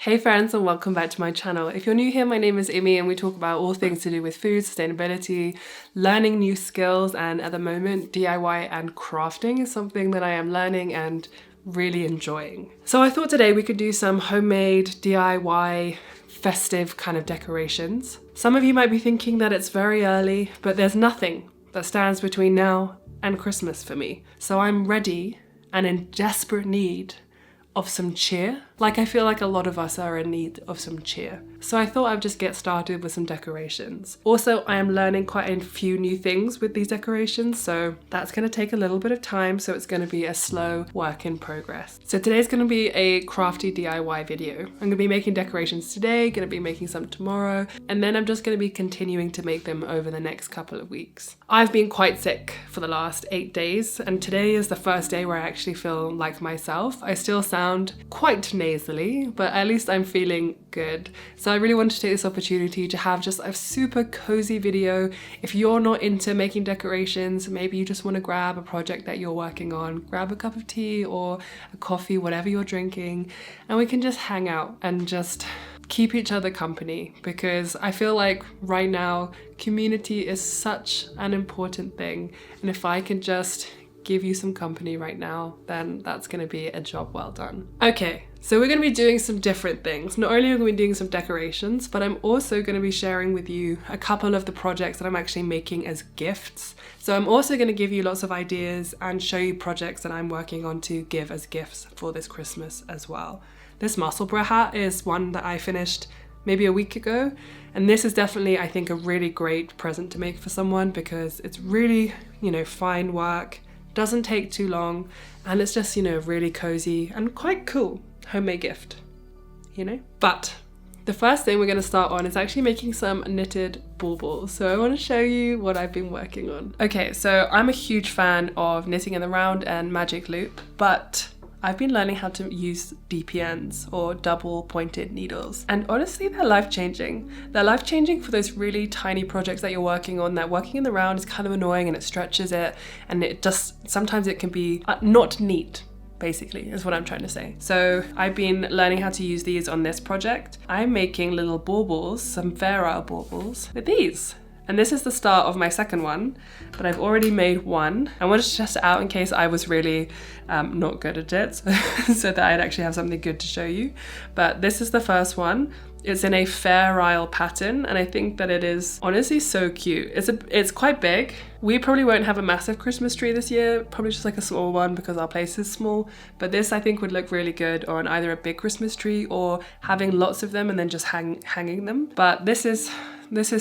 Hey friends, and welcome back to my channel. If you're new here, my name is Immy and we talk about all things to do with food, sustainability, learning new skills, and at the moment DIY and crafting is something that I am learning and really enjoying. So I thought today we could do some homemade DIY festive kind of decorations. Some of you might be thinking that it's very early, but there's nothing that stands between now and Christmas for me. So I'm ready and in desperate need of some cheer. Like, I feel like a lot of us are in need of some cheer. So I thought I'd just get started with some decorations. Also, I am learning quite a few new things with these decorations, so that's gonna take a little bit of time, so it's gonna be a slow work in progress. So today's gonna be a crafty DIY video. I'm gonna be making decorations today, gonna be making some tomorrow, and then I'm just gonna be continuing to make them over the next couple of weeks. I've been quite sick for the last 8 days, and today is the first day where I actually feel like myself. I still sound quite nasally, but at least I'm feeling good. So I really wanted to take this opportunity to have just a super cozy video. If you're not into making decorations, maybe you just want to grab a project that you're working on, grab a cup of tea or a coffee, whatever you're drinking, and we can just hang out and just keep each other company, because I feel like right now community is such an important thing, and if I can just give you some company right now, then that's going to be a job well done. Okay, so we're going to be doing some different things. Not only are we going to be doing some decorations, but I'm also going to be sharing with you a couple of the projects that I'm actually making as gifts. So I'm also going to give you lots of ideas and show you projects that I'm working on to give as gifts for this Christmas as well. This Musselburgh hat is one that I finished maybe a week ago, and this is definitely, I think, a really great present to make for someone, because it's really, fine work, doesn't take too long, and it's just, really cozy and quite cool homemade gift, But the first thing we're going to start on is actually making some knitted baubles. So I want to show you what I've been working on. Okay, so I'm a huge fan of knitting in the round and magic loop, but I've been learning how to use DPNs, or double pointed needles. And honestly, they're life-changing. They're life-changing for those really tiny projects that you're working on, that working in the round is kind of annoying and it stretches it, and it just, sometimes it can be not neat, basically, is what I'm trying to say. So I've been learning how to use these on this project. I'm making little baubles, some fair isle baubles, with these. And this is the start of my second one, but I've already made one. I wanted to test it out in case I was really not good at it, so that I'd actually have something good to show you. But this is the first one. It's in a fair isle pattern, and I think that it is honestly so cute. It's quite big. We probably won't have a massive Christmas tree this year, probably just like a small one because our place is small. But this I think would look really good on either a big Christmas tree or having lots of them and then just hanging them. But this is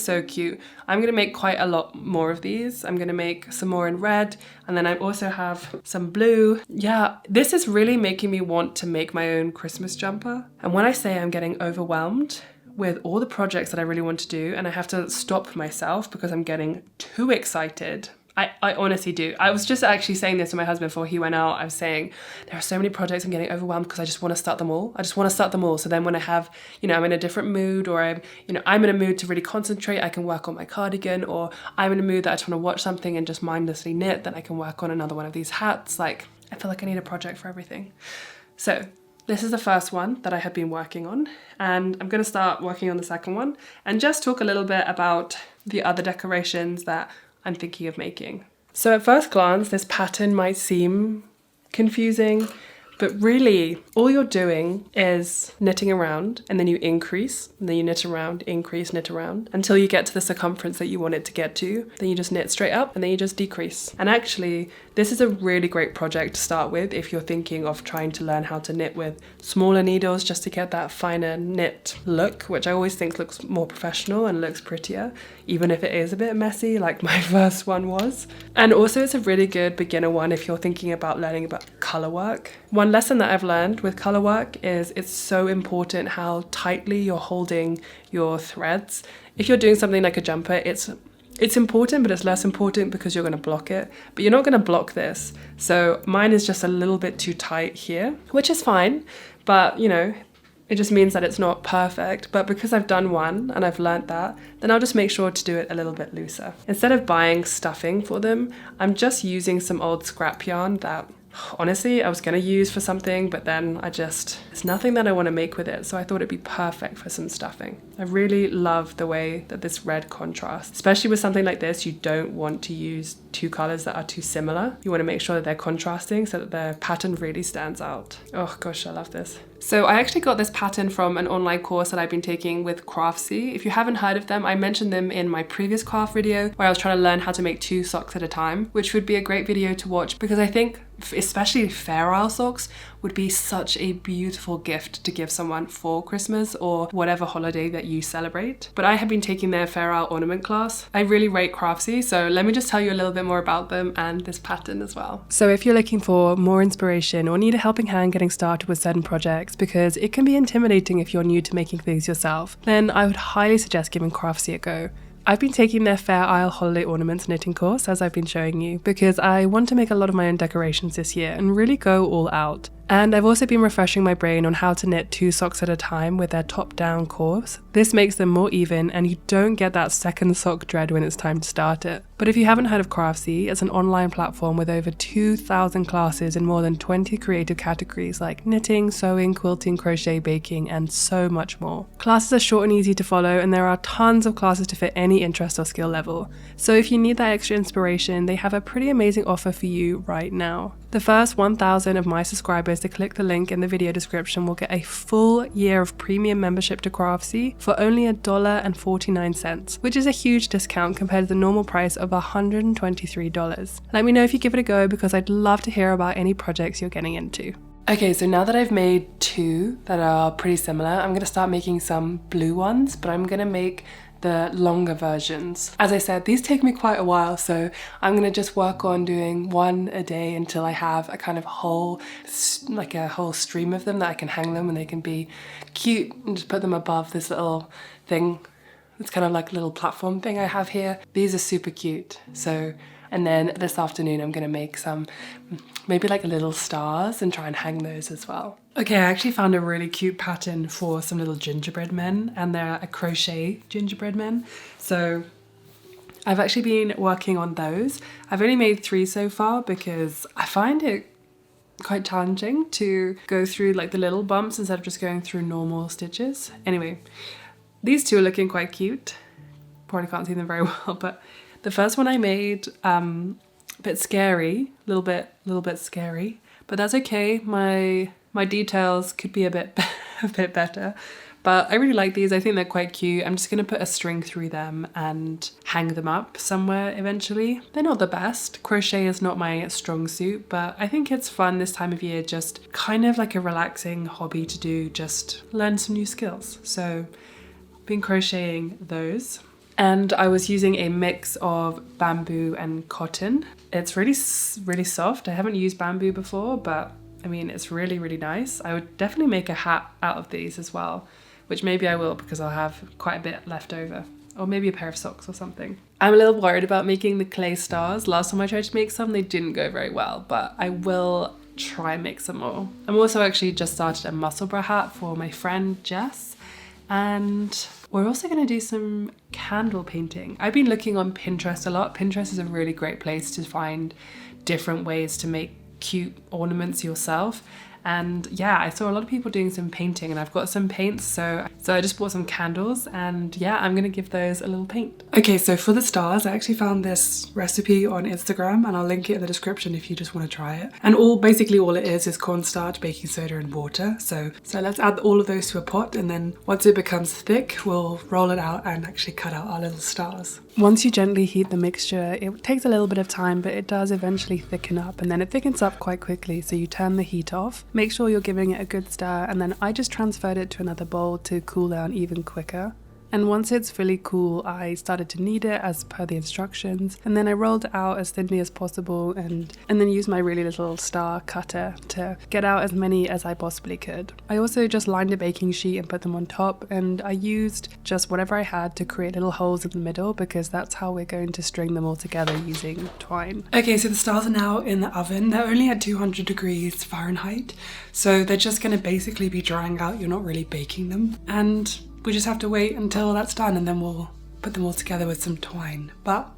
so cute. I'm gonna make quite a lot more of these. I'm gonna make some more in red, and then I also have some blue. Yeah, this is really making me want to make my own Christmas jumper. And when I say I'm getting overwhelmed with all the projects that I really want to do, and I have to stop myself because I'm getting too excited. I honestly do. I was just actually saying this to my husband before he went out. I was saying, there are so many projects, I'm getting overwhelmed because I just want to start them all. So then when I have, I'm in a different mood, or I'm in a mood to really concentrate, I can work on my cardigan, or I'm in a mood that I just want to watch something and just mindlessly knit, then I can work on another one of these hats. Like, I feel like I need a project for everything. So this is the first one that I have been working on, and I'm going to start working on the second one and just talk a little bit about the other decorations that I'm thinking of making. So at first glance, this pattern might seem confusing, but really all you're doing is knitting around, and then you increase, and then you knit around, increase, knit around, until you get to the circumference that you want it to get to. Then you just knit straight up, and then you just decrease. And actually, this is a really great project to start with if you're thinking of trying to learn how to knit with smaller needles, just to get that finer knit look, which I always think looks more professional and looks prettier, even if it is a bit messy like my first one was. And also it's a really good beginner one if you're thinking about learning about color work. One lesson that I've learned with color work is it's so important how tightly you're holding your threads. If you're doing something like a jumper, it's important, but it's less important because you're going to block it. But you're not going to block this. So mine is just a little bit too tight here, which is fine. But, it just means that it's not perfect. But because I've done one and I've learnt that, then I'll just make sure to do it a little bit looser. Instead of buying stuffing for them, I'm just using some old scrap yarn that honestly I was gonna use for something, but then it's nothing that I want to make with it, so I thought it'd be perfect for some stuffing. I really love the way that this red contrasts, especially with something like this. You don't want to use two colors that are too similar. You want to make sure that they're contrasting so that the pattern really stands out. Oh gosh, I love this. So I actually got this pattern from an online course that I've been taking with Crafty. If you haven't heard of them, I mentioned them in my previous craft video where I was trying to learn how to make 2 socks at a time, which would be a great video to watch because I think especially Fair Isle socks would be such a beautiful gift to give someone for Christmas or whatever holiday that you celebrate. But I have been taking their Fair Isle ornament class. I really rate Crafty, so let me just tell you a little bit more about them and this pattern as well. So if you're looking for more inspiration or need a helping hand getting started with certain projects, because it can be intimidating if you're new to making things yourself, then I would highly suggest giving Crafty a go. I've been taking their Fair Isle holiday ornaments knitting course, as I've been showing you, because I want to make a lot of my own decorations this year and really go all out. And I've also been refreshing my brain on how to knit 2 socks at a time with their top-down course. This makes them more even and you don't get that second sock dread when it's time to start it. But if you haven't heard of Crafty, it's an online platform with over 2,000 classes in more than 20 creative categories like knitting, sewing, quilting, crochet, baking, and so much more. Classes are short and easy to follow, and there are tons of classes to fit any interest or skill level. So if you need that extra inspiration, they have a pretty amazing offer for you right now. The first 1,000 of my subscribers to click the link in the video description will get a full year of premium membership to Crafty for only $1.49, which is a huge discount compared to the normal price of $123. Let me know if you give it a go because I'd love to hear about any projects you're getting into. Okay, so now that I've made 2 that are pretty similar, I'm going to start making some blue ones, but I'm going to make the longer versions. As I said, these take me quite a while, so I'm gonna just work on doing 1 a day until I have a kind of whole stream of them that I can hang them and they can be cute, and just put them above this little thing. It's kind of like a little platform thing I have here. These are super cute. So, and then this afternoon I'm gonna make some maybe like little stars and try and hang those as well. Okay, I actually found a really cute pattern for some little gingerbread men, and they're a crochet gingerbread men. So I've actually been working on those. I've only made 3 so far because I find it quite challenging to go through like the little bumps instead of just going through normal stitches. Anyway, these 2 are looking quite cute. Probably can't see them very well, but the first one I made, a bit scary, a little bit scary, but that's okay. My details could be a bit better, but I really like these. I think they're quite cute. I'm just gonna put a string through them and hang them up somewhere eventually. They're not the best. Crochet is not my strong suit, but I think it's fun this time of year, just kind of like a relaxing hobby to do, just learn some new skills. So I've been crocheting those. And I was using a mix of bamboo and cotton. It's really soft. I haven't used bamboo before, but I mean, it's really, really nice. I would definitely make a hat out of these as well, which maybe I will because I'll have quite a bit left over. Or maybe a pair of socks or something. I'm a little worried about making the clay stars. Last time I tried to make some, they didn't go very well, but I will try and make some more. I'm also actually just started a Musselburgh hat for my friend Jess, and we're also going to do some candle painting. I've been looking on Pinterest a lot. Pinterest is a really great place to find different ways to make cute ornaments yourself. And yeah, I saw a lot of people doing some painting, and I've got some paints, so I just bought some candles, and yeah, I'm gonna give those a little paint. Okay, so for the stars, I actually found this recipe on Instagram, and I'll link it in the description if you just want to try it. And basically all it is cornstarch, baking soda and water. So let's add all of those to a pot, and then once it becomes thick, we'll roll it out and actually cut out our little stars. Once you gently heat the mixture, it takes a little bit of time, but it does eventually thicken up, and then it thickens up quite quickly, so you turn the heat off. Make sure you're giving it a good stir, and then I just transferred it to another bowl to cool down even quicker. And once it's fully cool, I started to knead it as per the instructions, and then I rolled it out as thinly as possible, and then used my really little star cutter to get out as many as I possibly could. I also just lined a baking sheet and put them on top, and I used just whatever I had to create little holes in the middle, because that's how we're going to string them all together using twine. Okay, so the stars are now in the oven. They're only at 200 degrees Fahrenheit, so they're just going to basically be drying out. You're not really baking them, and we just have to wait until that's done, and then we'll put them all together with some twine. But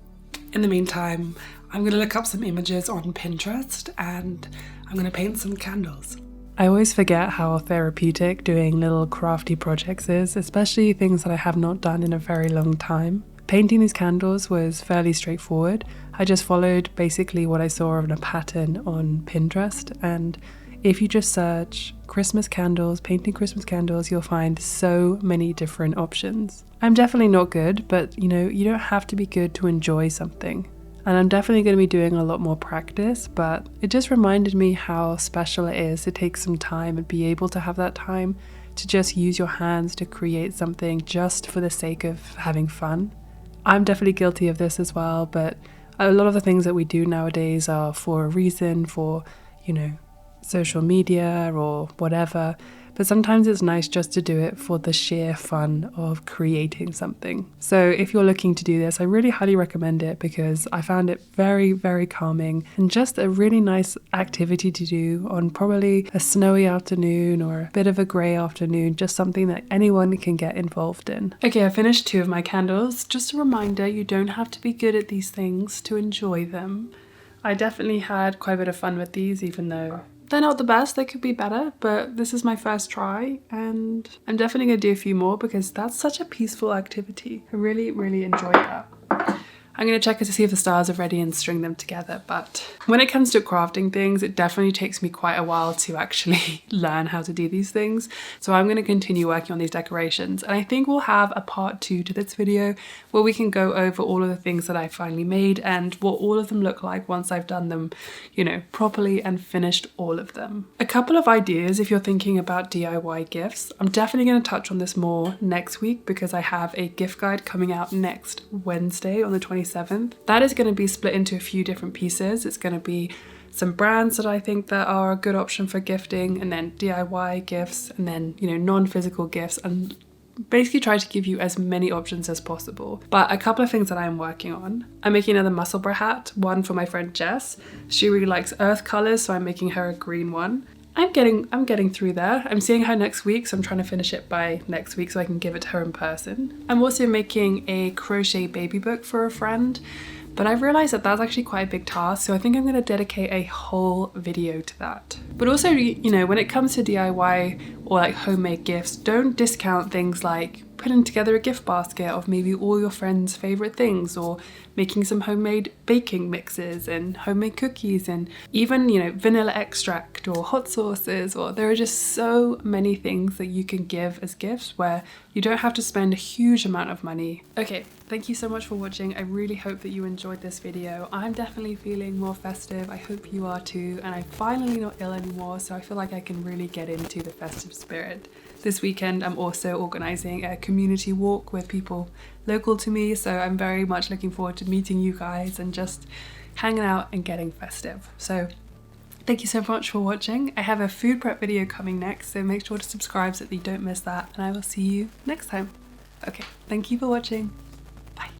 in the meantime, I'm going to look up some images on Pinterest, and I'm gonna paint some candles. I always forget how therapeutic doing little crafty projects is, especially things that I have not done in a very long time. Painting these candles was fairly straightforward. I just followed basically what I saw in a pattern on Pinterest, and if you just search Christmas candles, painting Christmas candles, you'll find so many different options. I'm definitely not good, but you don't have to be good to enjoy something. And I'm definitely going to be doing a lot more practice, but it just reminded me how special it is to take some time and be able to have that time to just use your hands to create something just for the sake of having fun. I'm definitely guilty of this as well, but a lot of the things that we do nowadays are for a reason, for, social media or whatever. But sometimes it's nice just to do it for the sheer fun of creating something. So if you're looking to do this, I really highly recommend it because I found it very, very calming and just a really nice activity to do on probably a snowy afternoon or a bit of a grey afternoon, just something that anyone can get involved in. Okay, I finished 2 of my candles. Just a reminder, you don't have to be good at these things to enjoy them. I definitely had quite a bit of fun with these, even though they're not the best, they could be better, but this is my first try and I'm definitely gonna do a few more because that's such a peaceful activity. I really, really enjoyed that. I'm gonna check to see if the stars are ready and string them together, but when it comes to crafting things, it definitely takes me quite a while to actually learn how to do these things. So I'm gonna continue working on these decorations, and I think we'll have a part 2 to this video where we can go over all of the things that I finally made and what all of them look like once I've done them, properly and finished all of them. A couple of ideas if you're thinking about DIY gifts. I'm definitely gonna touch on this more next week because I have a gift guide coming out next Wednesday on the 27th. That is going to be split into a few different pieces. It's going to be some brands that I think that are a good option for gifting, and then DIY gifts, and then non-physical gifts, and basically try to give you as many options as possible. But a couple of things that I'm working on. I'm making another Musselburgh hat, one for my friend Jess. She really likes earth colors, so I'm making her a green one. I'm getting through there. I'm seeing her next week, so I'm trying to finish it by next week so I can give it to her in person. I'm also making a crochet baby book for a friend, but I've realized that that's actually quite a big task, so I think I'm going to dedicate a whole video to that. But also, when it comes to DIY or like homemade gifts, don't discount things like putting together a gift basket of maybe all your friends' favorite things, or making some homemade baking mixes and homemade cookies, and even vanilla extract or hot sauces, or there are just so many things that you can give as gifts where you don't have to spend a huge amount of money. Okay, thank you so much for watching. I really hope that you enjoyed this video. I'm definitely feeling more festive. I hope you are too, and I'm finally not ill anymore, so I feel like I can really get into the festive spirit. This weekend I'm also organising a community walk with people local to me, so I'm very much looking forward to meeting you guys and just hanging out and getting festive. So thank you so much for watching. I have a food prep video coming next, so make sure to subscribe so that you don't miss that, and I will see you next time. Okay, thank you for watching.